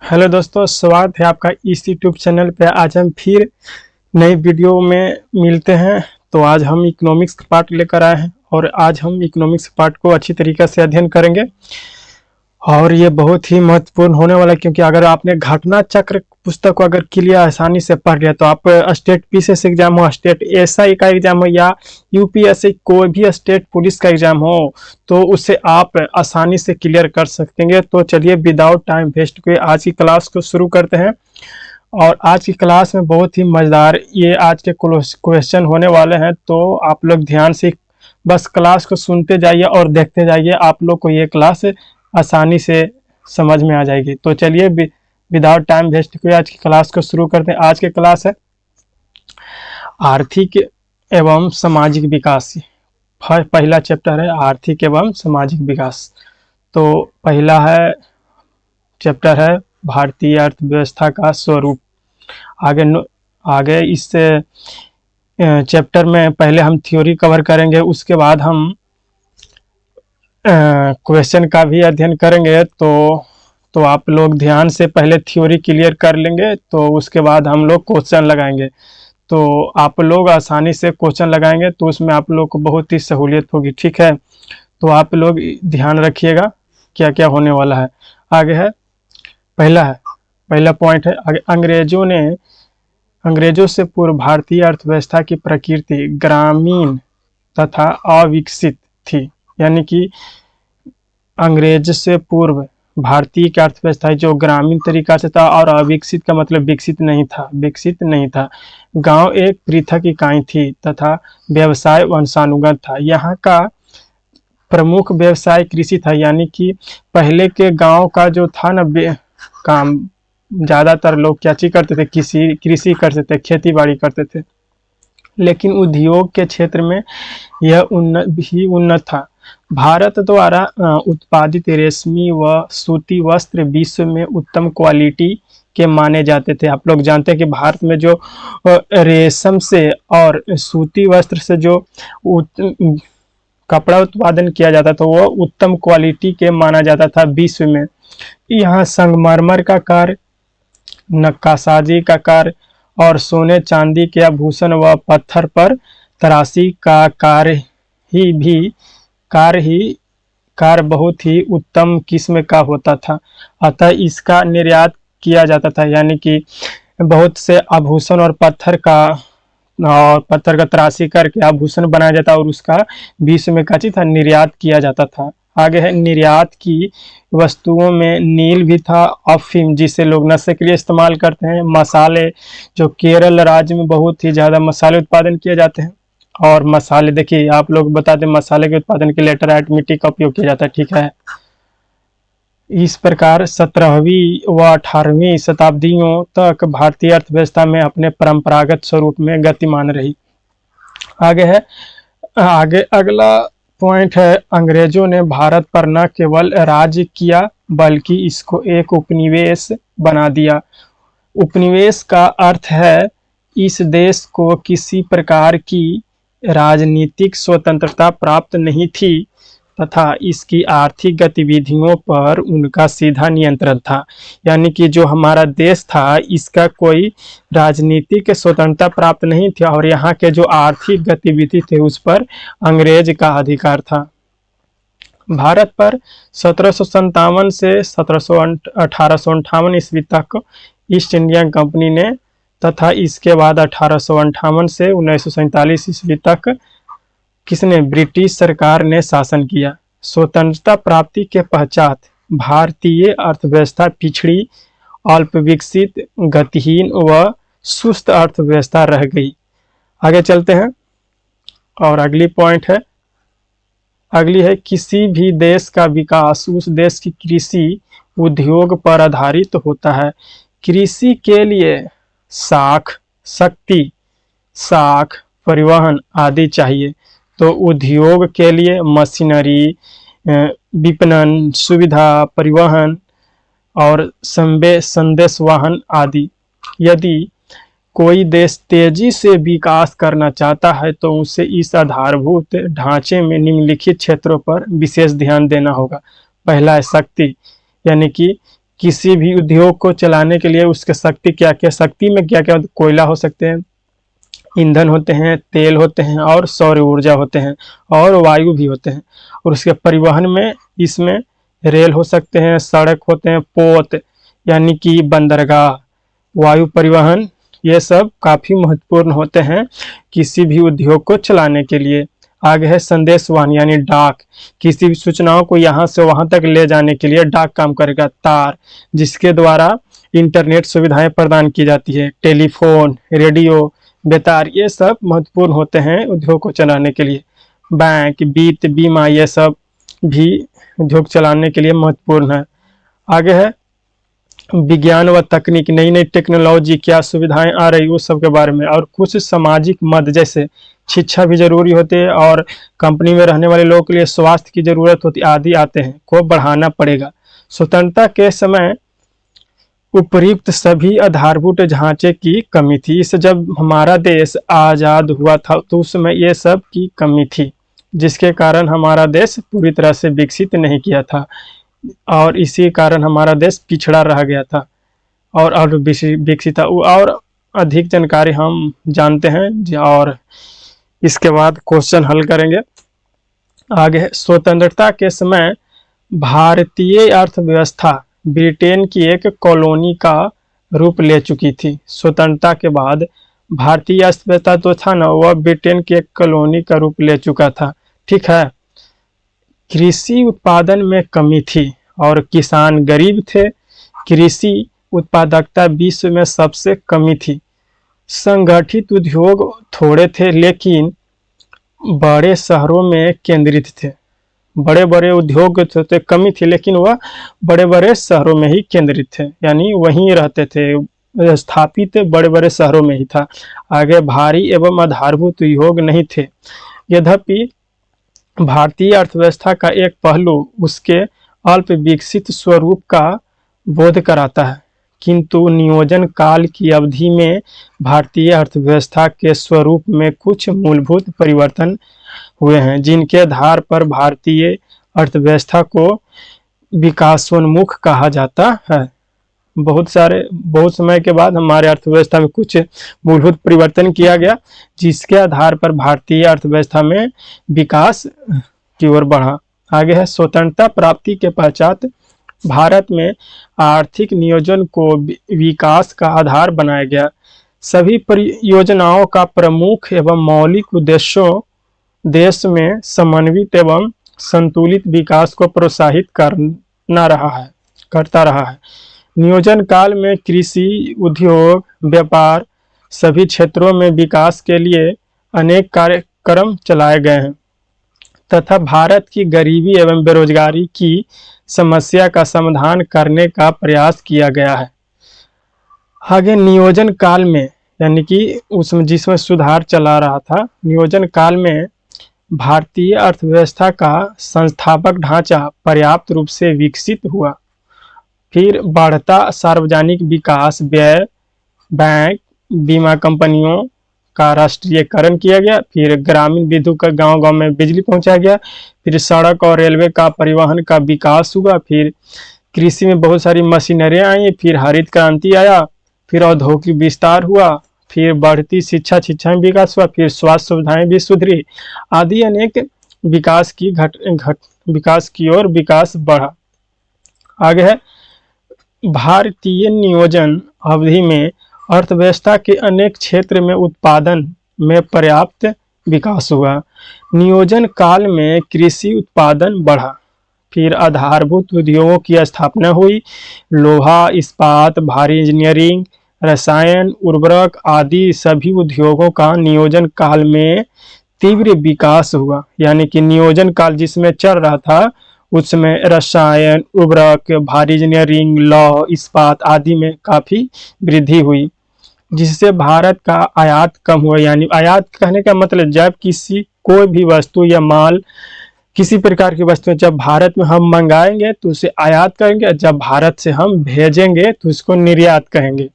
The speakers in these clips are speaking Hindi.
हेलो दोस्तों, स्वागत है आपका इस यूट्यूब चैनल पे। आज हम फिर नई वीडियो में मिलते हैं। तो आज हम इकोनॉमिक्स का पार्ट लेकर आए हैं और आज हम इकोनॉमिक्स पार्ट को अच्छी तरीके से अध्ययन करेंगे और ये बहुत ही महत्वपूर्ण होने वाला है, क्योंकि अगर आपने घटना चक्र पुस्तक को अगर क्लियर आसानी से पढ़ लिया तो आप स्टेट पीसीएस एग्जाम हो, स्टेट एसआई का एग्जाम हो या यूपीएससी कोई भी स्टेट पुलिस का एग्जाम हो तो उसे आप आसानी से क्लियर कर सकेंगे। तो चलिए विदाउट टाइम वेस्ट किए आज की क्लास को शुरू करते हैं। और आज की क्लास में बहुत ही मज़ेदार ये आज के क्वेश्चन होने वाले हैं, तो आप लोग ध्यान से बस क्लास को सुनते जाइए और देखते जाइए, आप लोग को ये क्लास आसानी से समझ में आ जाएगी। तो चलिए विदाउट टाइम वेस्ट किए आज की क्लास को शुरू करते हैं। आज की क्लास है आर्थिक एवं सामाजिक विकास। पहला चैप्टर है आर्थिक एवं सामाजिक विकास। तो पहला है चैप्टर है भारतीय अर्थव्यवस्था का स्वरूप। आगे इस चैप्टर में पहले हम थ्योरी कवर करेंगे, उसके बाद हम क्वेश्चन का भी अध्ययन करेंगे। तो आप लोग ध्यान से पहले थ्योरी क्लियर कर लेंगे, तो उसके बाद हम लोग क्वेश्चन लगाएंगे। तो आप लोग आसानी से क्वेश्चन लगाएंगे तो उसमें आप लोग को बहुत ही सहूलियत होगी, ठीक है। तो आप लोग ध्यान रखिएगा क्या क्या होने वाला है। आगे है पहला पॉइंट है अंग्रेजों से पूर्व भारतीय अर्थव्यवस्था की प्रकृति ग्रामीण तथा अविकसित थी। यानी कि अंग्रेज से पूर्व भारतीय की अर्थव्यवस्था जो ग्रामीण तरीका से था और अविकसित का मतलब विकसित नहीं था। गांव एक पृथक इकाई थी तथा व्यवसाय वंशानुगत था। यहाँ का प्रमुख व्यवसाय कृषि था। यानी कि पहले के गांव का जो था ना काम, ज़्यादातर लोग क्या चीज करते थे, कृषि करते थे, खेती बाड़ी करते थे। लेकिन उद्योग के क्षेत्र में यह उन्नत था। भारत द्वारा उत्पादित रेशमी व सूती वस्त्र विश्व में उत्तम क्वालिटी के माने जाते थे। आप लोग जानते हैं कि भारत में जो रेशम से और सूती वस्त्र से जो कपड़ा उत्पादन किया जाता था वो उत्तम क्वालिटी के माना जाता था विश्व में। यहाँ संगमरमर का कार्य, नक्काशाजी का कार्य और सोने चांदी के आभूषण व पत्थर पर तराशी का कार्य बहुत ही उत्तम किस्म का होता था। अतः इसका निर्यात किया जाता था। यानी कि बहुत से आभूषण और पत्थर का तराशी करके आभूषण बनाया जाता और उसका विश्व में क्या चीज था, निर्यात किया जाता था। आगे है निर्यात की वस्तुओं में नील भी था, अफीम जिसे लोग नशे के लिए इस्तेमाल करते हैं, मसाले जो केरल राज्य में बहुत ही ज़्यादा मसाले उत्पादन किए जाते हैं। और मसाले देखिए आप लोग बता दें, मसाले के उत्पादन के लेटराइट मिट्टी का उपयोग किया जाता है, ठीक है। इस प्रकार 17वीं व 18वीं शताब्दियों तक भारतीय अर्थव्यवस्था में अपने परंपरागत स्वरूप में गतिमान रही। आगे अगला पॉइंट है अंग्रेजों ने भारत पर न केवल राज्य किया बल्कि इसको एक उपनिवेश बना दिया। उपनिवेश का अर्थ है इस देश को किसी प्रकार की राजनीतिक स्वतंत्रता प्राप्त नहीं थी तथा इसकी आर्थिक गतिविधियों पर उनका सीधा नियंत्रण था। यानी कि जो हमारा देश था इसका कोई राजनीतिक स्वतंत्रता प्राप्त नहीं थी और यहाँ के जो आर्थिक गतिविधि थे उस पर अंग्रेज का अधिकार था। भारत पर 1757 से 1858 ईस्वी तक ईस्ट इंडिया कंपनी ने तथा इसके बाद 1858 से 1947 ईस्वी तक किसने, ब्रिटिश सरकार ने शासन किया। स्वतंत्रता प्राप्ति के पश्चात भारतीय अर्थव्यवस्था पिछड़ी, अल्प विकसित, गतिहीन व सुस्त अर्थव्यवस्था रह गई। आगे चलते हैं और अगली है किसी भी देश का विकास उस देश की कृषि उद्योग पर आधारित होता है। कृषि के लिए शक्ति, परिवहन आदि चाहिए। तो उद्योग के लिए मशीनरी, विपणन सुविधा, परिवहन और संदेश वाहन आदि। यदि कोई देश तेजी से विकास करना चाहता है तो उसे इस आधारभूत ढांचे में निम्नलिखित क्षेत्रों पर विशेष ध्यान देना होगा। पहला है शक्ति, यानी कि किसी भी उद्योग को चलाने के लिए उसके शक्ति क्या क्या, शक्ति में क्या क्या, कोयला हो सकते हैं, ईंधन होते हैं, तेल होते हैं और सौर ऊर्जा होते हैं और वायु भी होते हैं। और उसके परिवहन में इसमें रेल हो सकते हैं, सड़क होते हैं, पोत यानी कि बंदरगाह, वायु परिवहन, ये सब काफ़ी महत्वपूर्ण होते हैं किसी भी उद्योग को चलाने के लिए। आगे है संदेश वाहन यानी डाक, किसी भी सूचनाओं को यहाँ से वहाँ तक ले जाने के लिए डाक काम करेगा। तार, जिसके द्वारा इंटरनेट सुविधाएं प्रदान की जाती है। टेलीफोन, रेडियो, बेतार, ये सब महत्वपूर्ण होते हैं उद्योग को चलाने के लिए। बैंक, वित्त, बीमा, ये सब भी उद्योग चलाने के लिए महत्वपूर्ण है। आगे है विज्ञान व तकनीक, नई नई टेक्नोलॉजी क्या सुविधाएं आ रही उस सब के बारे में। और कुछ सामाजिक मद जैसे शिक्षा भी जरूरी होती है और कंपनी में रहने वाले लोगों के लिए स्वास्थ्य की जरूरत होती आदि आते हैं, को बढ़ाना पड़ेगा। स्वतंत्रता के समय उपयुक्त सभी आधारभूत ढांचे की कमी थी। इस जब हमारा देश आज़ाद हुआ था तो उस समय ये सब की कमी थी, जिसके कारण हमारा देश पूरी तरह से विकसित नहीं किया था और इसी कारण हमारा देश पिछड़ा रह गया था और विकसित था। और अधिक जानकारी हम जानते हैं और इसके बाद क्वेश्चन हल करेंगे। आगे स्वतंत्रता के समय भारतीय अर्थव्यवस्था ब्रिटेन की एक कॉलोनी का रूप ले चुकी थी। स्वतंत्रता के बाद भारतीय अर्थव्यवस्था तो था ना, वह ब्रिटेन की एक कॉलोनी का रूप ले चुका था। ठीक है। कृषि उत्पादन में कमी थी और किसान गरीब थे। कृषि उत्पादकता विश्व में सबसे कमी थी। संगठित उद्योग थोड़े थे लेकिन बड़े शहरों में केंद्रित थे। बड़े बड़े उद्योग थे, कमी थी लेकिन वह बड़े बड़े शहरों में ही केंद्रित थे, यानी वहीं रहते थे, स्थापित बड़े बड़े शहरों में ही था। आगे भारी एवं आधारभूत उद्योग नहीं थे। यद्यपि भारतीय अर्थव्यवस्था का एक पहलू उसके अल्प विकसित स्वरूप का बोध कराता है, किंतु नियोजन काल की अवधि में भारतीय अर्थव्यवस्था के स्वरूप में कुछ मूलभूत परिवर्तन हुए हैं, जिनके आधार पर भारतीय अर्थव्यवस्था को विकासोन्मुख कहा जाता है। बहुत समय के बाद हमारे अर्थव्यवस्था में कुछ मूलभूत परिवर्तन किया गया, जिसके आधार पर भारतीय अर्थव्यवस्था में विकास की ओर बढ़ा। आगे है स्वतंत्रता प्राप्ति के पश्चात भारत में आर्थिक नियोजन को विकास का आधार बनाया गया। सभी परियोजनाओं का प्रमुख एवं मौलिक उद्देश्यों देश में समन्वित एवं संतुलित विकास को प्रोत्साहित करता रहा है। नियोजन काल में कृषि, उद्योग, व्यापार सभी क्षेत्रों में विकास के लिए अनेक कार्यक्रम चलाए गए हैं तथा भारत की गरीबी एवं बेरोजगारी की समस्या का समाधान करने का प्रयास किया गया है। आगे नियोजन काल में यानी कि उसमें जिसमें सुधार चला रहा था, नियोजन काल में भारतीय अर्थव्यवस्था का संस्थापक ढांचा पर्याप्त रूप से विकसित हुआ। फिर बढ़ता सार्वजनिक विकास व्यय, बैंक, बीमा कंपनियों का राष्ट्रीयकरण किया गया। फिर ग्रामीण विद्युत का गांव-गांव में बिजली पहुंचाया गया। फिर सड़क और रेलवे का परिवहन का विकास हुआ। फिर कृषि में बहुत सारी मशीनरी आई। फिर हरित क्रांति आया। फिर औद्योगिक विस्तार हुआ। फिर बढ़ती शिक्षा में विकास हुआ। फिर स्वास्थ्य सुविधाएं भी सुधरी आदि अनेक विकास की ओर विकास बढ़ा। आगे है भारतीय नियोजन अवधि में अर्थव्यवस्था के अनेक क्षेत्र में उत्पादन में पर्याप्त विकास हुआ। नियोजन काल में कृषि उत्पादन बढ़ा। फिर आधारभूत उद्योगों की स्थापना हुई। लोहा, इस्पात, भारी इंजीनियरिंग, रसायन, उर्वरक आदि सभी उद्योगों का नियोजन काल में तीव्र विकास हुआ। यानी कि नियोजन काल जिसमें चल रहा था उसमें रसायन, उर्वरक, भारी इंजीनियरिंग, लौह, इस्पात आदि में काफ़ी वृद्धि हुई, जिससे भारत का आयात कम हुआ। यानी आयात कहने का मतलब जब कोई भी वस्तु या माल, किसी प्रकार की वस्तु जब भारत में हम मंगाएंगे तो उसे आयात करेंगे, जब भारत से हम भेजेंगे तो उसको निर्यात कहेंगे।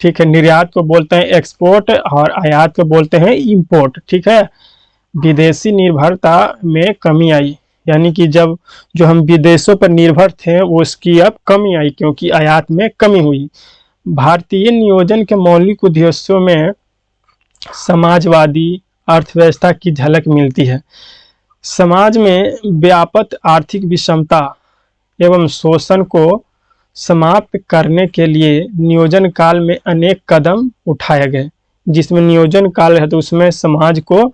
ठीक है, निर्यात को बोलते हैं एक्सपोर्ट और आयात को बोलते हैं इंपोर्ट। ठीक है, विदेशी निर्भरता में कमी आई। यानी कि जब जो हम विदेशों पर निर्भर थे वो उसकी अब कमी आई, क्योंकि आयात में कमी हुई। भारतीय नियोजन के मौलिक उद्देश्यों में समाजवादी अर्थव्यवस्था की झलक मिलती है। समाज में व्याप्त आर्थिक विषमता एवं शोषण को समाप्त करने के लिए नियोजन काल में अनेक कदम उठाए गए। जिसमें नियोजन काल है तो उसमें समाज को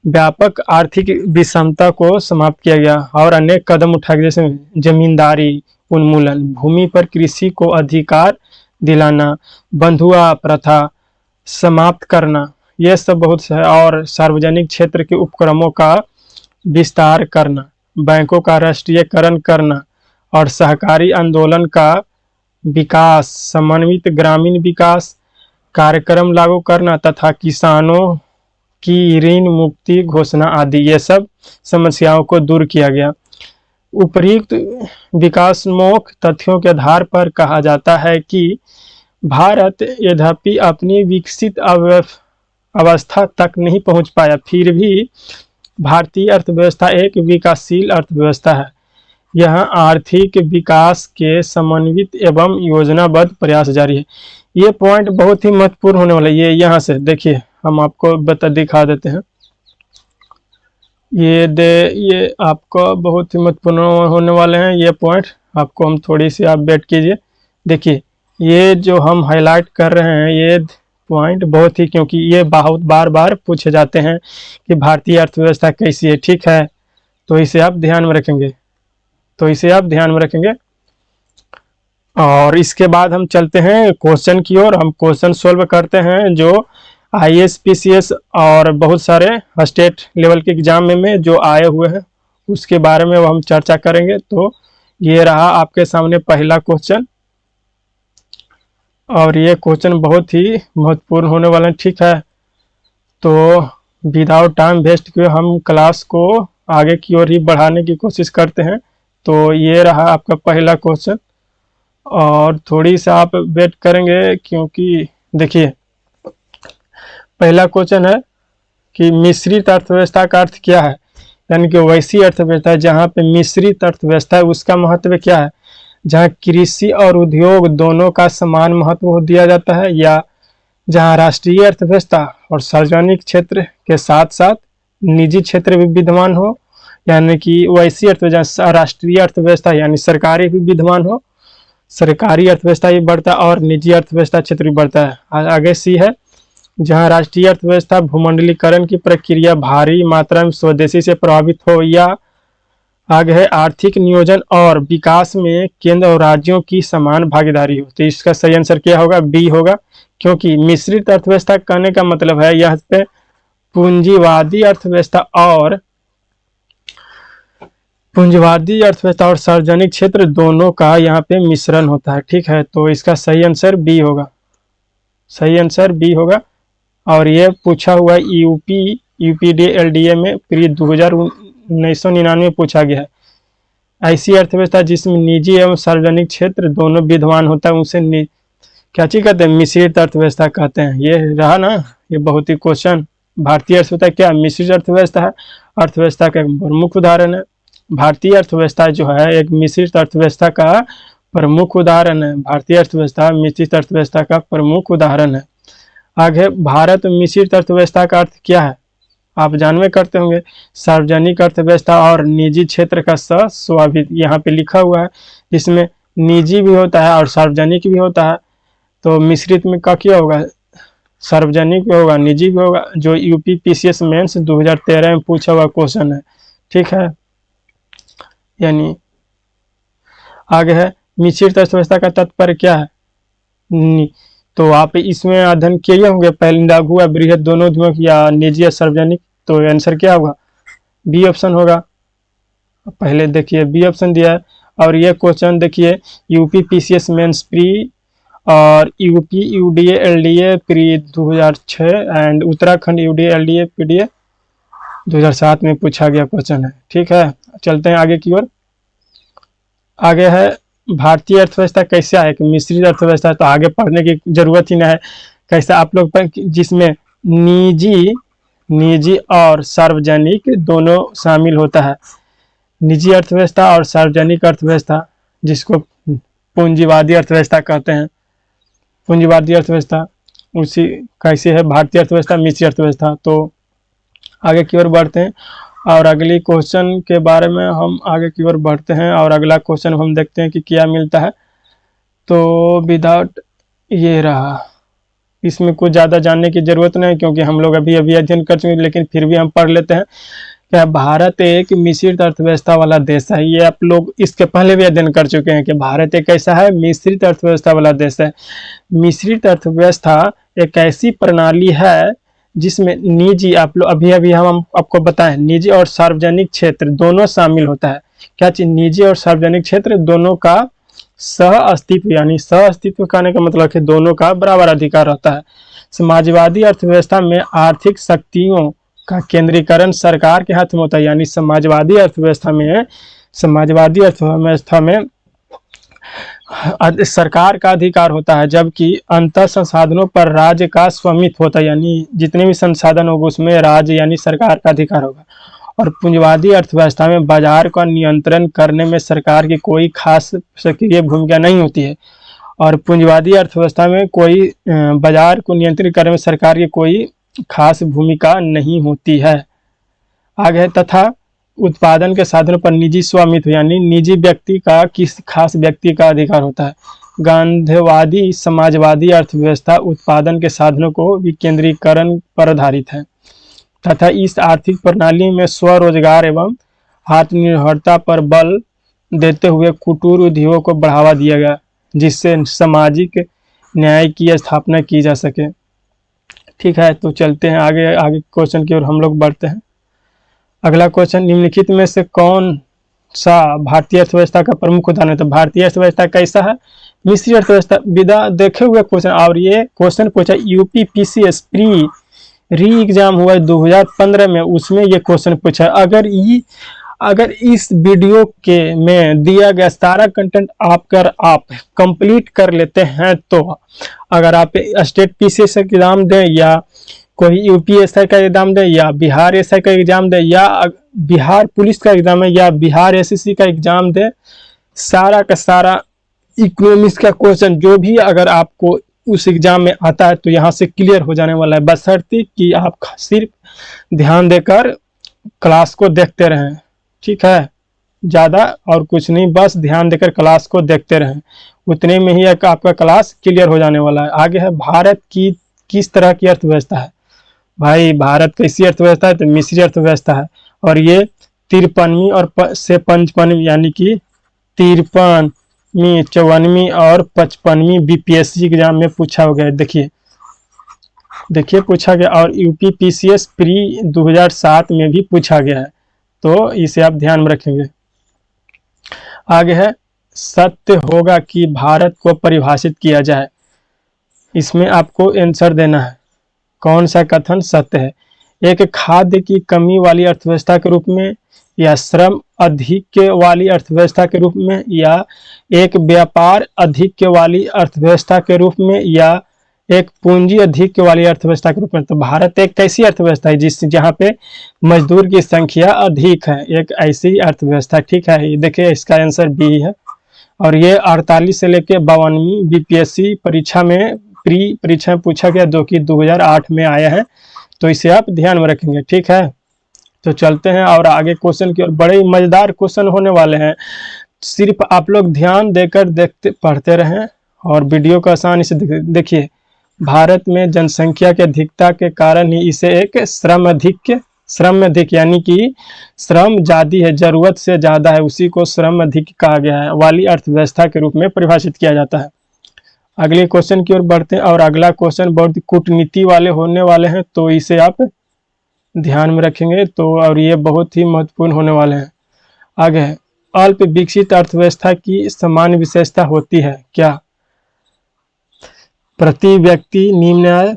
व्यापक आर्थिक विषमता को समाप्त किया गया और अनेक कदम उठाए गए, जैसे जमींदारी उन्मूलन, भूमि पर कृषि को अधिकार दिलाना, बंधुआ प्रथा समाप्त करना, ये सब बहुत से है। और सार्वजनिक क्षेत्र के उपक्रमों का विस्तार करना, बैंकों का राष्ट्रीयकरण करना और सहकारी आंदोलन का विकास, समन्वित ग्रामीण विकास कार्यक्रम लागू करना तथा किसानों की ऋण मुक्ति घोषणा आदि, ये सब समस्याओं को दूर किया गया। उपयुक्त विकासोन्मुख तथ्यों के आधार पर कहा जाता है कि भारत यद्यपि अपनी विकसित अवस्था तक नहीं पहुंच पाया, फिर भी भारतीय अर्थव्यवस्था एक विकासशील अर्थव्यवस्था है। यहाँ आर्थिक विकास के समन्वित एवं योजनाबद्ध प्रयास जारी है। ये पॉइंट बहुत ही महत्वपूर्ण होने वाला है। ये यहाँ से देखिए, हम आपको दिखा देते हैं। ये आपको बहुत ही महत्वपूर्ण होने वाले हैं ये पॉइंट। आपको हम थोड़ी सी आप वेट कीजिए। देखिए, ये जो हम हाईलाइट कर रहे हैं ये पॉइंट बहुत ही, क्योंकि ये बहुत बार बार पूछे जाते हैं कि भारतीय अर्थव्यवस्था कैसी है, ठीक है, तो इसे आप ध्यान में रखेंगे। और इसके बाद हम चलते हैं क्वेश्चन की ओर। हम क्वेश्चन सोल्व करते हैं जो IAS PCS और बहुत सारे स्टेट लेवल के एग्जाम में जो आए हुए हैं उसके बारे में हम चर्चा करेंगे। तो ये रहा आपके सामने पहला क्वेश्चन, और ये क्वेश्चन बहुत ही महत्वपूर्ण होने वाला है, ठीक है। तो विदाउट टाइम वेस्ट किए हम क्लास को आगे की ओर ही बढ़ाने की कोशिश करते हैं। तो ये रहा आपका पहला क्वेश्चन, और थोड़ी सा आप वेट करेंगे, क्योंकि देखिए पहला क्वेश्चन है कि मिश्रित अर्थव्यवस्था का अर्थ क्या है। यानी कि वैसी अर्थव्यवस्था जहाँ पे मिश्रित अर्थव्यवस्था है उसका महत्व क्या है, जहाँ कृषि और उद्योग दोनों का समान महत्व दिया जाता है, या जहाँ राष्ट्रीय अर्थव्यवस्था और सार्वजनिक क्षेत्र के साथ साथ निजी क्षेत्र भी विद्यमान हो। यानी कि वैसी अर्थव्यवस्था, राष्ट्रीय अर्थव्यवस्था यानी सरकारी भी विद्यमान हो, सरकारी अर्थव्यवस्था भी बढ़ता है और निजी अर्थव्यवस्था क्षेत्र भी बढ़ता है। आगे सी है, जहां राष्ट्रीय अर्थव्यवस्था भूमंडलीकरण की प्रक्रिया भारी मात्रा में स्वदेशी से प्रभावित हो, या आगे है आर्थिक नियोजन और विकास में केंद्र और राज्यों की समान भागीदारी हो। तो इसका सही आंसर क्या होगा, बी होगा, क्योंकि मिश्रित अर्थव्यवस्था कहने का मतलब है यहाँ पे पूंजीवादी अर्थव्यवस्था और सार्वजनिक क्षेत्र दोनों का यहाँ पे मिश्रण होता है, ठीक है। तो इसका सही आंसर बी होगा। और ये पूछा हुआ UPD-LDA में प्री 1999 पूछा गया है। ऐसी अर्थव्यवस्था जिसमें निजी एवं सार्वजनिक क्षेत्र दोनों विद्यमान होता है उसे क्या चीज कहते हैं, मिश्रित अर्थव्यवस्था कहते हैं। ये रहा ना, ये बहुत ही क्वेश्चन। भारतीय अर्थव्यवस्था क्या मिश्रित अर्थव्यवस्था है, अर्थव्यवस्था का प्रमुख उदाहरण है। भारतीय अर्थव्यवस्था जो है एक मिश्रित अर्थव्यवस्था का प्रमुख उदाहरण है। भारतीय अर्थव्यवस्था मिश्रित अर्थव्यवस्था का प्रमुख उदाहरण है। आगे, भारत मिश्रित अर्थव्यवस्था का अर्थ क्या है, आप जानवे करते होंगे, सार्वजनिक अर्थव्यवस्था और निजी क्षेत्र का स्वाभित यहाँ पे लिखा हुआ है, जिसमें निजी भी होता है और सार्वजनिक भी होता है। तो मिश्रित में क्या होगा, सार्वजनिक भी होगा, निजी भी होगा, जो UP PCS मेंस 2013 में पूछा हुआ क्वेश्चन है, ठीक है। यानी आगे है, मिश्रित अर्थव्यवस्था का तात्पर्य क्या है। तो आप इसमें अध्ययन किए होंगे, पहले लघु या बृहद दोनों उद्योग या निजी या सार्वजनिक। तो आंसर क्या होगा, बी ऑप्शन होगा। पहले देखिए बी ऑप्शन दिया है। और ये क्वेश्चन देखिए UP PCS मेंस प्री और UP UDA LDA pre 2006 and Uttarakhand UDA LDA PDA 2007 में पूछा गया क्वेश्चन है, ठीक है। चलते हैं आगे की ओर। आगे है, भारतीय अर्थव्यवस्था कैसे आए, मिश्रित अर्थव्यवस्था तो आगे पढ़ने की जरूरत ही नहीं है। कैसा आप लोग पर, जिसमें निजी और सार्वजनिक दोनों शामिल होता है। निजी अर्थव्यवस्था और सार्वजनिक अर्थव्यवस्था, जिसको पूंजीवादी अर्थव्यवस्था कहते हैं। पूंजीवादी अर्थव्यवस्था उसी कैसे है, भारतीय अर्थव्यवस्था, मिश्र अर्थव्यवस्था। तो आगे की ओर बढ़ते हैं और अगली क्वेश्चन के बारे में हम आगे की ओर बढ़ते हैं और अगला क्वेश्चन हम देखते हैं कि क्या मिलता है। तो विदाउट ये रहा, इसमें कुछ ज़्यादा जानने की ज़रूरत नहीं क्योंकि हम लोग अभी अध्ययन कर चुके हैं, लेकिन फिर भी हम पढ़ लेते हैं। क्या भारत एक मिश्रित अर्थव्यवस्था वाला देश है? ये आप लोग इसके पहले भी अध्ययन कर चुके हैं कि भारत एक ऐसा है मिश्रित अर्थव्यवस्था वाला देश है। मिश्रित अर्थव्यवस्था एक ऐसी प्रणाली है जिसमें निजी, आप लोग अभी हम आपको बताएं, निजी और सार्वजनिक क्षेत्र दोनों शामिल होता है। क्या चीज? निजी और सार्वजनिक क्षेत्र दोनों का सह अस्तित्व, यानी सह अस्तित्व कहने का मतलब है दोनों का बराबर अधिकार होता है। समाजवादी अर्थव्यवस्था में आर्थिक शक्तियों का केंद्रीकरण सरकार के हाथ में होता है, यानी समाजवादी अर्थव्यवस्था में सरकार का अधिकार होता है, जबकि अंतर संसाधनों पर राज्य का स्वामित्व होता है, यानी जितने भी संसाधन होगा उसमें राज्य यानी सरकार का अधिकार होगा। और पूंजीवादी अर्थव्यवस्था में बाजार का नियंत्रण करने में सरकार की कोई खास सक्रिय भूमिका नहीं होती है। और पूंजीवादी अर्थव्यवस्था में कोई बाजार को नियंत्रित करने में सरकार की कोई खास भूमिका नहीं होती है। आगे, तथा उत्पादन के साधनों पर निजी स्वामित्व, यानी निजी व्यक्ति का किसी खास व्यक्ति का अधिकार होता है। गांधीवादी समाजवादी अर्थव्यवस्था उत्पादन के साधनों को विकेंद्रीकरण पर आधारित है तथा इस आर्थिक प्रणाली में स्वरोजगार एवं आत्मनिर्भरता पर बल देते हुए कुटीर उद्योगों को बढ़ावा दिया गया, जिससे सामाजिक न्याय की स्थापना की जा सके। ठीक है, तो चलते हैं आगे क्वेश्चन की ओर हम लोग बढ़ते हैं। अगला क्वेश्चन, निम्नलिखित में से कौन सा भारतीय अर्थव्यवस्था का प्रमुख उदाहरण है? तो भारतीय अर्थव्यवस्था कैसा है? मिश्रित अर्थव्यवस्था। विदा देखे हुए क्वेश्चन, और ये क्वेश्चन पूछा यूपीपीसीएस प्री री एग्जाम हुआ 2015 में, उसमें ये क्वेश्चन पूछा। अगर इस वीडियो के में दिया गया सारा कंटेंट आप कंप्लीट कर लेते हैं, तो अगर आप स्टेट पीसीएस एग्जाम दें या कोई यूपीएसआई का एग्जाम दे या बिहार एसआई का एग्जाम दे या बिहार पुलिस का एग्जाम है या बिहार एसएससी का एग्जाम दे, सारा का सारा इकोनॉमिक्स का क्वेश्चन जो भी अगर आपको उस एग्जाम में आता है तो यहाँ से क्लियर हो जाने वाला है, बशर्ते कि आप सिर्फ ध्यान देकर क्लास को देखते रहें। ठीक है, ज़्यादा और कुछ नहीं, बस ध्यान देकर क्लास को देखते रहें, उतने में ही आपका क्लास क्लियर हो जाने वाला है। आगे है, भारत की किस तरह की अर्थव्यवस्था है? भाई भारत कैसी अर्थव्यवस्था है? तो मिश्रित अर्थव्यवस्था है, और ये 53वीं और से 55वीं, यानी कि 53वीं, 54वीं और 55वीं बीपीएससी एग्जाम में पूछा हो गया। देखिए पूछा गया, और यूपीपीसीएस प्री 2007 में भी पूछा गया है, तो इसे आप ध्यान में रखेंगे। आगे है, सत्य होगा कि भारत को परिभाषित किया जाए, इसमें आपको आंसर देना है, कौन सा कथन सत्य है? एक खाद्य की कमी वाली अर्थव्यवस्था के रूप में, या श्रम अधिक्य वाली अर्थव्यवस्था के रूप में, या एक व्यापार अधिक्य वाली अर्थव्यवस्था के रूप में, या एक पूंजी अधिक्य वाली अर्थव्यवस्था के रूप में। तो भारत एक कैसी अर्थव्यवस्था है जहाँ पे मजदूर की संख्या अधिक है, एक ऐसी अर्थव्यवस्था। ठीक है, ये देखिए इसका आंसर बी है, और ये 48 से लेके 52वीं बीपीएससी परीक्षा में प्री परीक्षा में पूछा गया, जो कि 2008 में आया है, तो इसे आप ध्यान में रखेंगे। ठीक है, तो चलते हैं और आगे क्वेश्चन की ओर। बड़े ही मजेदार क्वेश्चन होने वाले हैं, सिर्फ आप लोग ध्यान देकर पढ़ते रहें और वीडियो को आसानी से देखिए। भारत में जनसंख्या की अधिकता के कारण ही इसे एक श्रम अधिक यानी कि श्रम ज्यादा है, जरूरत से ज्यादा है, उसी को श्रम अधिक कहा गया है, वाली अर्थव्यवस्था के रूप में परिभाषित किया जाता है। अगले क्वेश्चन की ओर बढ़ते हैं, और अगला क्वेश्चन बहुत कूटनीति वाले होने वाले हैं, तो इसे आप ध्यान में रखेंगे, तो और ये बहुत ही महत्वपूर्ण होने वाले हैं। आगे है, अल्प विकसित अर्थव्यवस्था की सामान्य विशेषता होती है क्या? प्रति व्यक्ति निम्न आय,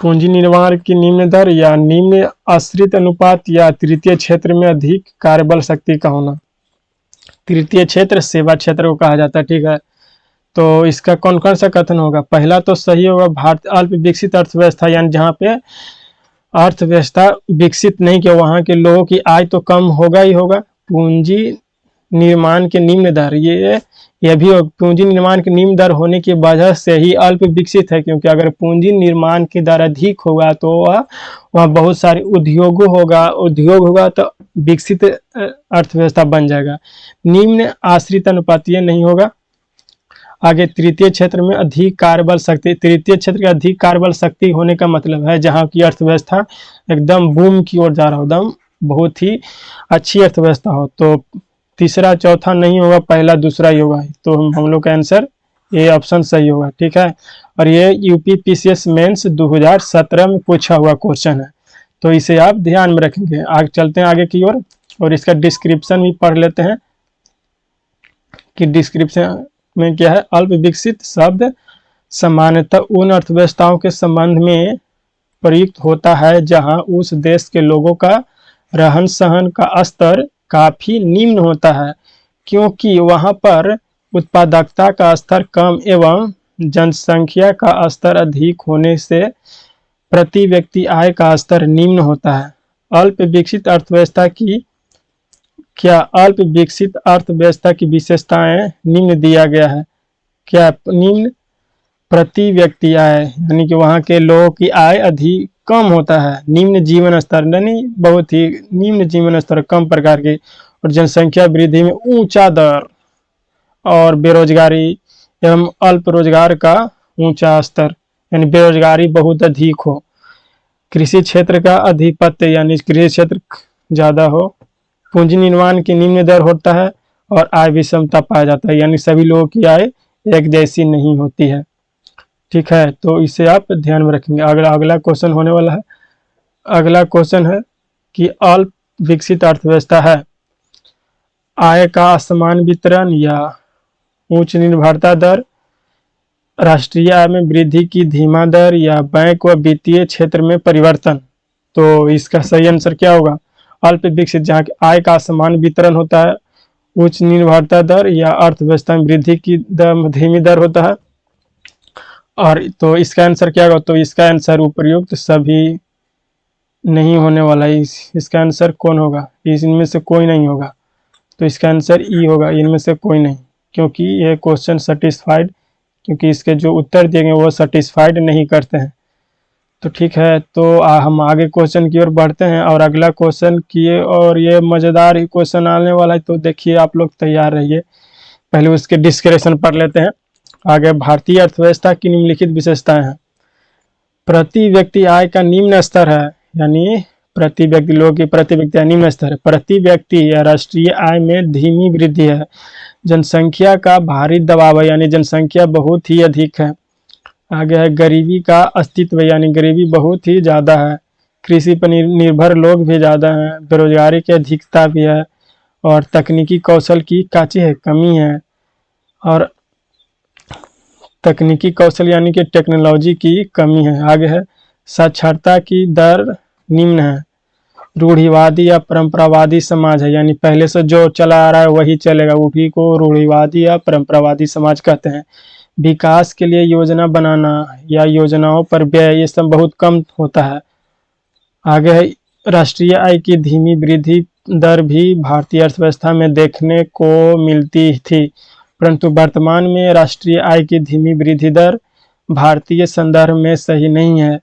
पूंजी निर्माण की निम्न दर, या निम्न आश्रित अनुपात, या तृतीय क्षेत्र में अधिक कार्यबल शक्ति का होना। तृतीय क्षेत्र सेवा क्षेत्र को कहा जाता है। ठीक है, तो इसका कौन कौन सा कथन होगा? पहला तो सही होगा, भारत अल्प विकसित अर्थव्यवस्था, यानी जहाँ पे अर्थव्यवस्था विकसित नहीं किया, वहाँ के लोगों की आय तो कम होगा ही होगा, पूंजी निर्माण के निम्न दर, ये भी पूंजी निर्माण के निम्न दर होने की वजह से ही अल्प विकसित है, क्योंकि अगर पूंजी निर्माण की दर अधिक होगा तो वह बहुत सारे उद्योग होगा तो विकसित अर्थव्यवस्था बन जाएगा। निम्न आश्रित अनुपातीय नहीं होगा। आगे तृतीय क्षेत्र में अधिक कार्यबल शक्ति, तृतीय क्षेत्र का अधिक कार्यबल शक्ति होने का मतलब है जहां की अर्थव्यवस्था एकदम बूम की ओर जा रहा हो, एकदम बहुत ही अच्छी अर्थव्यवस्था हो। तो तीसरा चौथा नहीं होगा, पहला दूसरा ही होगा। तो हम लोग का आंसर ये ऑप्शन सही होगा। ठीक है, और ये यूपीपीसीएस मेंस 2017 में पूछा हुआ क्वेश्चन है, तो इसे आप ध्यान में रखेंगे। आगे चलते हैं आगे की ओर, और इसका डिस्क्रिप्शन भी पढ़ लेते हैं कि डिस्क्रिप्शन में क्या है। अल्प विकसित शब्द सामान्यतः उन अर्थव्यवस्थाओं के संबंध में प्रयुक्त होता है जहां उस देश के लोगों का रहन सहन का स्तर काफी निम्न होता है, क्योंकि वहां पर उत्पादकता का स्तर कम एवं जनसंख्या का स्तर अधिक होने से प्रति व्यक्ति आय का स्तर निम्न होता है। अल्प विकसित अर्थव्यवस्था की अल्प विकसित अर्थव्यवस्था की विशेषताएं निम्न दिया गया है। क्या निम्न? प्रति व्यक्ति आय, यानी कि वहाँ के लोगों की आय अधिक कम होता है। निम्न जीवन स्तर, यानी बहुत ही निम्न जीवन स्तर, कम प्रकार के। और जनसंख्या वृद्धि में ऊंचा दर, और बेरोजगारी एवं अल्प रोजगार का ऊंचा स्तर, यानी बेरोजगारी बहुत अधिक हो। कृषि क्षेत्र का अधिपत्य, यानी कृषि क्षेत्र ज्यादा हो। पूंजी निर्माण की निम्न दर होता है, और आय विषमता पाया जाता है, यानी सभी लोगों की आय एक जैसी नहीं होती है। ठीक है, तो इसे आप ध्यान में रखेंगे। अगला क्वेश्चन होने वाला है। अगला क्वेश्चन है कि अल्प विकसित अर्थव्यवस्था है आय का असमान वितरण या उच्च निर्भरता दर, राष्ट्रीय आय में वृद्धि की धीमा दर, या बैंक व वित्तीय क्षेत्र में परिवर्तन। तो इसका सही आंसर क्या होगा? अल्प विकसित, जहाँ की आय का असमान वितरण होता है, उच्च निर्भरता दर, या अर्थव्यवस्था में वृद्धि की धीमी दर होता है। और तो इसका आंसर क्या होगा? तो इसका आंसर उपयुक्त सभी नहीं होने वाला है। इसका आंसर कौन होगा? इनमें से कोई नहीं होगा। तो इसका आंसर ई होगा, इनमें से कोई नहीं, क्योंकि ये क्वेश्चन सेटिस्फाइड, क्योंकि इसके जो उत्तर दिए गए वो सेटिस्फाइड नहीं करते हैं। तो ठीक है, तो हम आगे क्वेश्चन की ओर बढ़ते हैं, और अगला क्वेश्चन किए, और ये मज़ेदार ही क्वेश्चन आने वाला है, तो देखिए आप लोग तैयार रहिए। पहले उसके डिस्क्रिप्शन पढ़ लेते हैं। आगे, भारतीय अर्थव्यवस्था की निम्नलिखित विशेषताएं हैं। प्रति व्यक्ति आय का निम्न स्तर है, यानी प्रति व्यक्ति लोगों की प्रति व्यक्ति निम्न स्तर है। प्रति व्यक्ति या राष्ट्रीय आय में धीमी वृद्धि है। जनसंख्या का भारी दबाव है, यानी जनसंख्या बहुत ही अधिक है। आगे है गरीबी का अस्तित्व, यानी गरीबी बहुत ही ज़्यादा है। कृषि पर निर्भर लोग भी ज़्यादा हैं। बेरोजगारी की अधिकता भी है, और तकनीकी कौशल की कमी है। और तकनीकी कौशल यानी कि टेक्नोलॉजी की कमी है। आगे है साक्षरता की दर निम्न है। रूढ़िवादी या परंपरावादी समाज है, यानी पहले से जो चला आ रहा है वही चलेगा, उसी को रूढ़िवादी या परंपरावादी समाज कहते हैं। विकास के लिए योजना बनाना या योजनाओं पर व्यय, ये सब बहुत कम होता है। आगे है राष्ट्रीय आय की धीमी वृद्धि दर भी भारतीय अर्थव्यवस्था में देखने को मिलती थी, परंतु वर्तमान में राष्ट्रीय आय की धीमी वृद्धि दर भारतीय संदर्भ में सही नहीं है।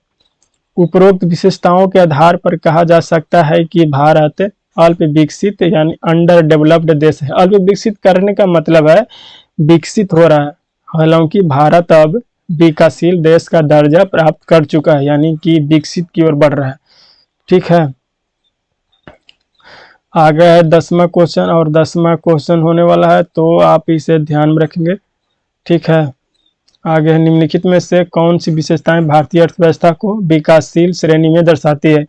उपरोक्त विशेषताओं के आधार पर कहा जा सकता है कि भारत अल्प विकसित यानी अंडर डेवलप्ड देश है। अल्प विकसित करने का मतलब है विकसित हो रहा है, हालांकि भारत अब विकासशील देश का दर्जा प्राप्त कर चुका है, यानी कि विकसित की ओर बढ़ रहा है। ठीक है, आगे है 10वां क्वेश्चन, और 10वां क्वेश्चन होने वाला है, तो आप इसे ध्यान में रखेंगे। ठीक है, आगे है निम्नलिखित में से कौन सी विशेषताएं भारतीय अर्थव्यवस्था को विकासशील श्रेणी में दर्शाती है।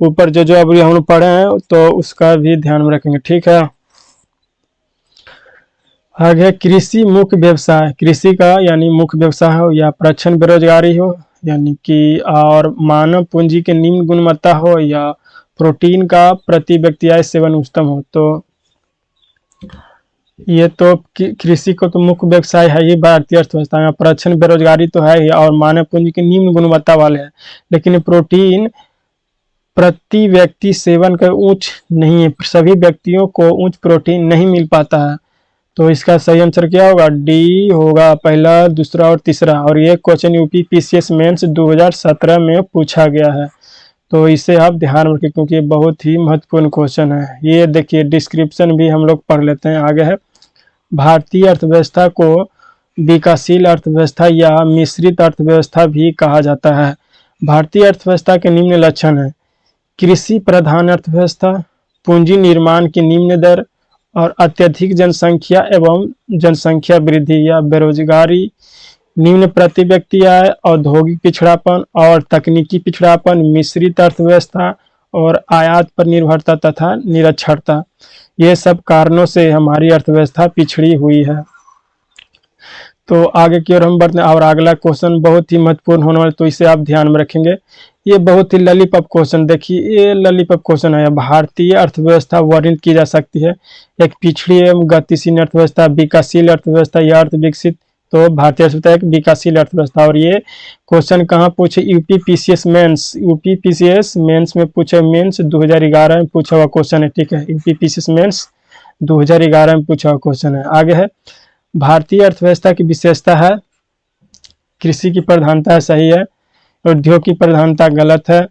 ऊपर जो अभी हम लोग पढ़े हैं तो उसका भी ध्यान में रखेंगे। ठीक है, आगे कृषि मुख्य व्यवसाय, कृषि का यानी मुख्य व्यवसाय हो, या प्रच्छन्न बेरोजगारी हो, यानी कि और मानव पूंजी के निम्न गुणवत्ता हो, या प्रोटीन का प्रति व्यक्ति आय सेवन उच्चतम हो। तो ये तो कृषि को तो मुख्य व्यवसाय है ही भारतीय अर्थव्यवस्था में। प्रच्छन्न बेरोजगारी तो है ही, और मानव पूंजी के निम्न गुणवत्ता वाले हैं। लेकिन प्रोटीन प्रति व्यक्ति सेवन का उच्च नहीं है, सभी व्यक्तियों को उच्च प्रोटीन नहीं मिल पाता है। तो इसका सही आंसर क्या होगा? डी होगा, पहला, दूसरा और तीसरा। और ये क्वेश्चन यूपी पीसीएस मेंस 2017 में पूछा गया है, तो इसे आप ध्यान रखें क्योंकि ये बहुत ही महत्वपूर्ण क्वेश्चन है। ये देखिए डिस्क्रिप्शन भी हम लोग पढ़ लेते हैं। आगे है, भारतीय अर्थव्यवस्था को विकासशील अर्थव्यवस्था या मिश्रित अर्थव्यवस्था भी कहा जाता है। भारतीय अर्थव्यवस्था के निम्न लक्षण हैं: कृषि प्रधान अर्थव्यवस्था, पूंजी निर्माण की निम्न दर और अत्यधिक जनसंख्या एवं जनसंख्या वृद्धि या बेरोजगारी, निम्न प्रति व्यक्ति आय, औद्योगिक पिछड़ापन और तकनीकी पिछड़ापन, मिश्रित अर्थव्यवस्था और आयात पर निर्भरता तथा निरक्षरता। ये सब कारणों से हमारी अर्थव्यवस्था पिछड़ी हुई है। तो आगे की ओर हम बढ़ते हैं और अगला क्वेश्चन बहुत ही महत्वपूर्ण होने वाला, तो इसे आप ध्यान में रखेंगे। ये बहुत ही ललीपॉप क्वेश्चन, देखिए ये ललीपॉप क्वेश्चन है। भारतीय अर्थव्यवस्था वर्णित की जा सकती है: एक पिछड़ी एवं गतिशील अर्थव्यवस्था, विकासशील अर्थव्यवस्था या अर्थ विकसित। तो भारतीय अर्थव्यवस्था एक विकासशील अर्थव्यवस्था। और ये क्वेश्चन कहाँ पूछे? UP PCS mains, UP PCS mains में पूछे, मेंस 2011 में पूछा हुआ क्वेश्चन है, ठीक है। यूपी पीसीएस मेंस 2011 में पूछा हुआ क्वेश्चन है। आगे है, भारतीय अर्थव्यवस्था की विशेषता है कृषि की प्रधानता है, सही है। उद्योग की प्रधानता गलत है।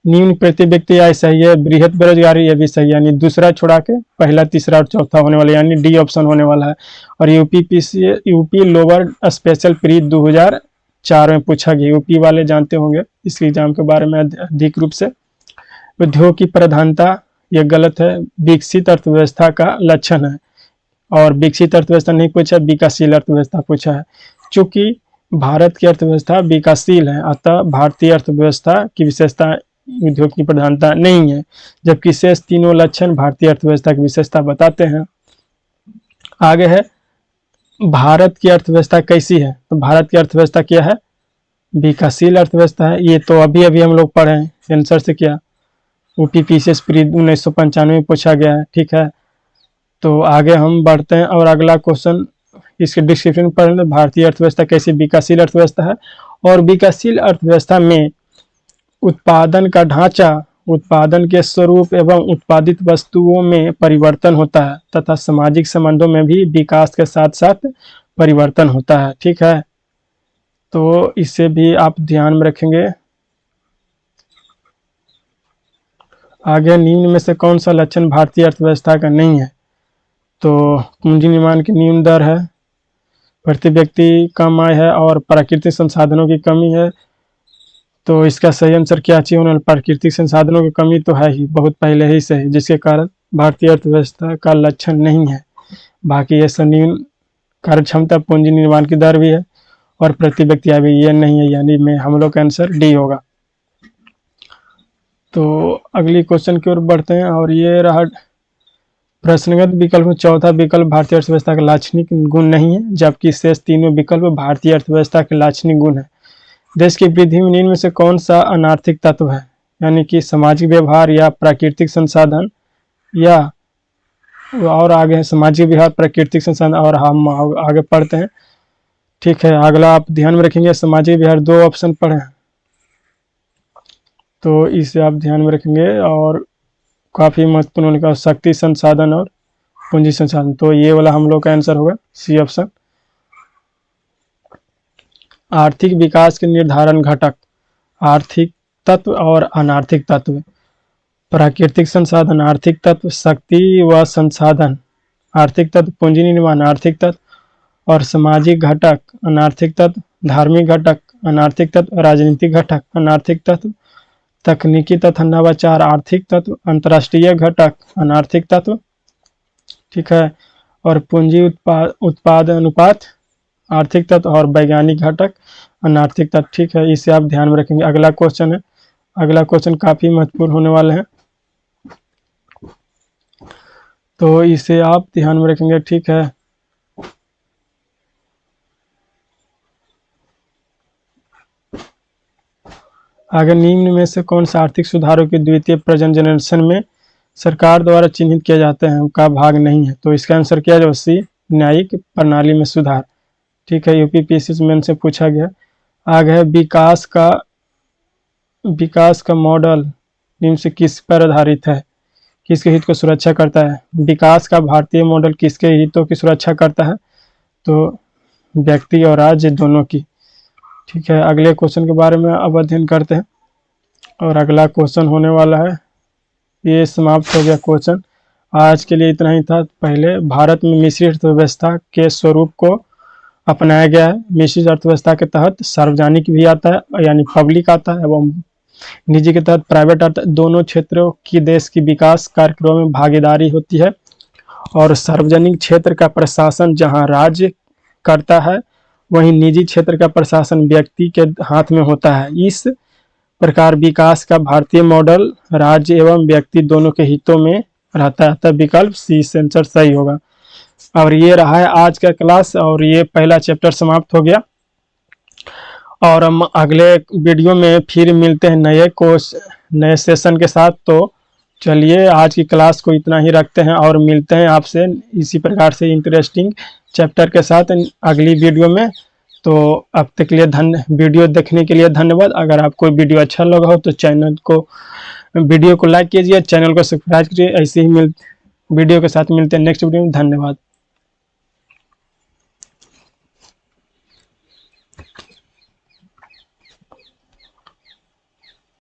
निम्न प्रति व्यक्ति आय सही है। बृहत बेरोजगारी ये भी सही है, यानी दूसरा छोड़ा के पहला, तीसरा और चौथा होने वाला, यानी डी ऑप्शन होने वाला है। और यूपी लोअर स्पेशल प्री 2004 में पूछा गया, यूपी वाले जानते होंगे इस एग्जाम के बारे में अधिक रूप से। उद्योग की प्रधानता ये गलत है, विकसित अर्थव्यवस्था का लक्षण है। और विकसित अर्थव्यवस्था नहीं पूछा, विकासशील अर्थव्यवस्था पूछा है। चूंकि भारत की अर्थव्यवस्था विकासशील है, अतः भारतीय अर्थव्यवस्था की विशेषता उद्योग की प्रधानता नहीं है, जबकि शेष तीनों लक्षण भारतीय अर्थव्यवस्था की विशेषता बताते हैं। आगे है, भारत की अर्थव्यवस्था कैसी है? तो भारत की अर्थव्यवस्था क्या है? विकासशील अर्थव्यवस्था है। ये तो अभी अभी हम लोग पढ़े हैं, आंसर से क्या यूपी पीसीएस प्री 1995 में पूछा गया है, ठीक है। तो आगे हम बढ़ते हैं और अगला क्वेश्चन इसके डिस्क्रिप्शन पढ़ लें। भारतीय अर्थव्यवस्था कैसी? विकासशील अर्थव्यवस्था है। और विकासशील अर्थव्यवस्था में उत्पादन का ढांचा, उत्पादन के स्वरूप एवं उत्पादित वस्तुओं में परिवर्तन होता है तथा सामाजिक संबंधों में भी विकास के साथ साथ परिवर्तन होता है, ठीक है। तो इसे भी आप ध्यान में रखेंगे। आगे, निम्न में से कौन सा लक्षण भारतीय अर्थव्यवस्था का नहीं है? तो पूंजी निर्माण की न्यून दर है, प्रति व्यक्ति कम आय है और प्राकृतिक संसाधनों की कमी है। तो इसका सही आंसर क्या चाहिए होना? प्राकृतिक संसाधनों की कमी तो है ही, बहुत पहले ही से, जिसके कारण भारतीय अर्थव्यवस्था का लक्षण नहीं है। बाकी ये न्यून कार्य क्षमता, पूंजी निर्माण की दर भी है और प्रति व्यक्ति आय भी, ये नहीं है, यानी में हम लोग का आंसर डी होगा। तो अगली क्वेश्चन की ओर बढ़ते हैं और ये रहा प्रश्नगत विकल्प में चौथा विकल्प भारतीय अर्थव्यवस्था का लाक्षणिक गुण नहीं है, जबकि शेष तीनों विकल्प भारतीय अर्थव्यवस्था के लाक्षणिक गुण है। देश की वृद्धि में निम्न में से कौन सा अनार्थिक तत्व है? यानी कि सामाजिक व्यवहार या प्राकृतिक संसाधन, या और आगे है सामाजिक व्यवहार, प्राकृतिक संसाधन। और हम आगे पढ़ते हैं, ठीक है। अगला आप ध्यान में रखेंगे, सामाजिक व्यवहार 2 ऑप्शन पढ़े हैं, तो इसे आप ध्यान में रखेंगे। और काफी महत्वपूर्ण होने का, शक्ति संसाधन और पूंजी संसाधन, तो ये वाला हम लोग का आंसर होगा सी ऑप्शन। आर्थिक विकास के निर्धारण घटक, आर्थिक तत्व और अनार्थिक तत्व। प्राकृतिक संसाधन आर्थिक तत्व, शक्ति व संसाधन आर्थिक तत्व, पूंजी निर्माण आर्थिक तत्व और सामाजिक घटक अनार्थिक तत्व, धार्मिक घटक अनार्थिक तत्व, राजनीतिक घटक अनार्थिक तत्व, तकनीकी तथा नवाचार आर्थिक तत्व, अंतर्राष्ट्रीय घटक अनार्थिक तत्व, ठीक है। और पूंजी उत्पाद अनुपात आर्थिक तत्व और वैज्ञानिक घटक अनार्थिक तत्व, ठीक है। इसे आप ध्यान में रखेंगे। अगला क्वेश्चन है, अगला क्वेश्चन काफी महत्वपूर्ण होने वाले हैं, तो इसे आप ध्यान में रखेंगे, ठीक है। आगे, निम्न में से कौन सा आर्थिक सुधारों की द्वितीय प्रेजेंट जनरेशन में सरकार द्वारा चिन्हित किया जाते हैं का भाग नहीं है? तो इसका आंसर क्या है? सी, न्यायिक प्रणाली में सुधार, ठीक है। यूपी पीसीएस में से पूछा गया। आगे है, विकास का मॉडल निम्न से किस पर आधारित है? किसके हित को सुरक्षा करता है? विकास का भारतीय मॉडल किसके हितों की सुरक्षा करता है? तो व्यक्ति और राज्य दोनों की। ठीक है, अगले क्वेश्चन के बारे में अब अध्ययन करते हैं। और अगला क्वेश्चन होने वाला है, ये समाप्त हो गया क्वेश्चन। आज के लिए इतना ही था। पहले, भारत में मिश्रित अर्थव्यवस्था के स्वरूप को अपनाया गया है। मिश्रित अर्थव्यवस्था के तहत सार्वजनिक भी आता है यानी पब्लिक आता है, एवं निजी के तहत प्राइवेट आता है। दोनों क्षेत्रों की देश की विकास कार्यक्रमों में भागीदारी होती है। और सार्वजनिक क्षेत्र का प्रशासन जहां राज्य करता है, वहीं निजी क्षेत्र का प्रशासन व्यक्ति के हाथ में होता है। इस प्रकार विकास का भारतीय मॉडल राज्य एवं व्यक्ति दोनों के हितों में रहता है। तब विकल्प सी आंसर सही होगा। और ये रहा है आज का क्लास, और ये पहला चैप्टर समाप्त हो गया। और हम अगले वीडियो में फिर मिलते हैं नए सेशन के साथ। तो चलिए, आज की क्लास को इतना ही रखते हैं और मिलते हैं आपसे इसी प्रकार से इंटरेस्टिंग चैप्टर के साथ अगली वीडियो में। तो अब तक के लिए वीडियो देखने के लिए धन्यवाद। अगर आपको वीडियो अच्छा लगा हो तो वीडियो को लाइक कीजिए, चैनल को सब्सक्राइब कीजिए। ऐसे ही वीडियो के साथ मिलते हैं नेक्स्ट वीडियो में। धन्यवाद।